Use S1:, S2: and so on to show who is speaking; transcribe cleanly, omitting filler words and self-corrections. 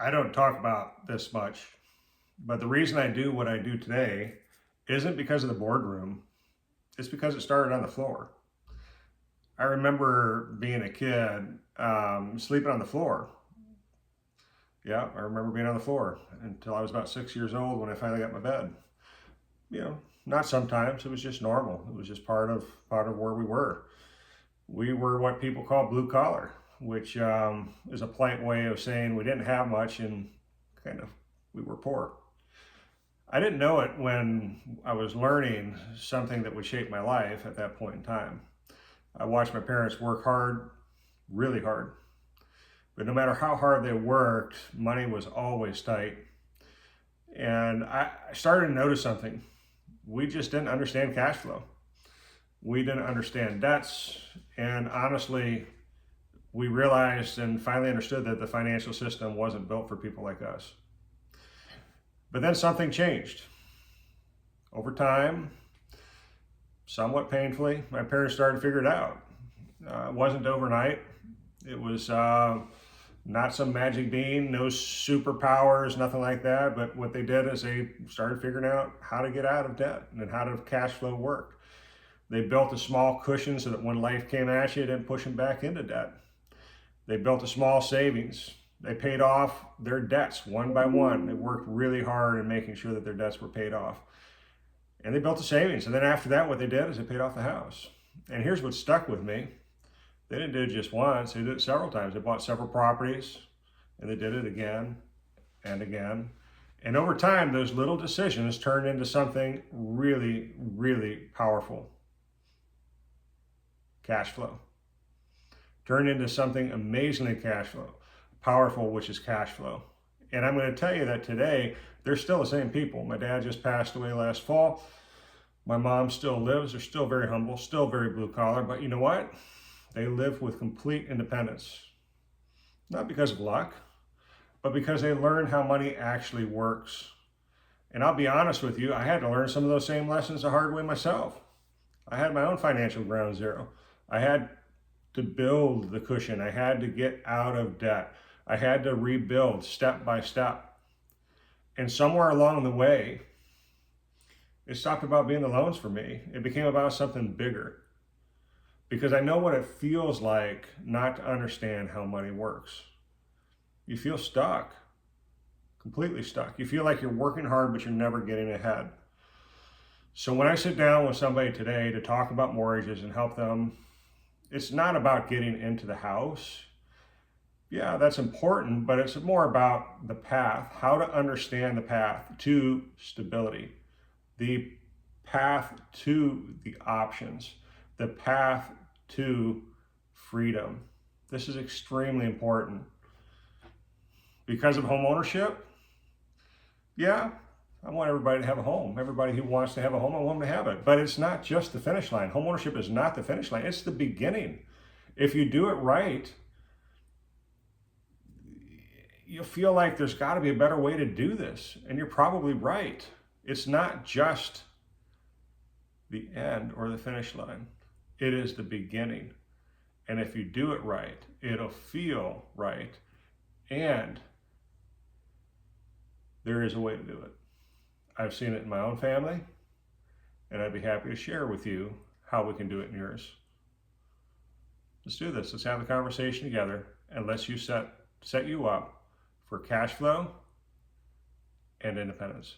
S1: I don't talk about this much, but the reason I do what I do today isn't because of the boardroom. It's because it started on the floor. I remember being a kid, sleeping on the floor. Yeah, I remember being on the floor until I was about 6 years old when I finally got my bed. Not sometimes. It was just normal. It was just part of where we were. We were what people call blue collar, which is a polite way of saying we didn't have much and kind of we were poor. I didn't know it when I was learning something that would shape my life at that point in time. I watched my parents work hard, really hard. But no matter how hard they worked, money was always tight. And I started to notice something. We just didn't understand cash flow. We didn't understand debts. And honestly, we realized and finally understood that the financial system wasn't built for people like us. But then something changed. Over time, somewhat painfully, my parents started to figure it out. It wasn't overnight. It was not some magic bean, no superpowers, nothing like that. But what they did is they started figuring out how to get out of debt and how to cash flow work. They built a small cushion so that when life came at you, it didn't push them back into debt. They built a small savings. They paid off their debts one by one. They worked really hard in making sure that their debts were paid off. And they built a savings. And then after that, what they did is they paid off the house. And here's what stuck with me. They didn't do it just once. They did it several times. They bought several properties, and they did it again and again. And over time, those little decisions turned into something really, really powerful. Cash flow. Turned into something amazingly powerful, which is cash flow. And I'm going to tell you that today, they're still the same people. My dad just passed away last fall. My mom still lives. They're still very humble, still very blue collar. But you know what? They live with complete independence. Not because of luck, but because they learned how money actually works. And I'll be honest with you, I had to learn some of those same lessons the hard way myself. I had my own financial ground zero. I had to build the cushion. I had to get out of debt. I had to rebuild step by step. And somewhere along the way, it stopped about being the loans for me. It became about something bigger. Because I know what it feels like not to understand how money works. You feel stuck, completely stuck. You feel like you're working hard, but you're never getting ahead. So when I sit down with somebody today to talk about mortgages and help them, it's not about getting into the house. Yeah, that's important, but it's more about the path, how to understand the path to stability, the path to the options, the path to freedom. This is extremely important. Because of home ownership, yeah, I want everybody to have a home. Everybody who wants to have a home, I want them to have it. But it's not just the finish line. Home ownership is not the finish line. It's the beginning. If you do it right, you'll feel like there's got to be a better way to do this. And you're probably right. It's not just the end or the finish line. It is the beginning. And if you do it right, it'll feel right. And there is a way to do it. I've seen it in my own family, and I'd be happy to share with you how we can do it in yours. Let's do this. Let's have the conversation together, and let's set you up for cash flow and independence.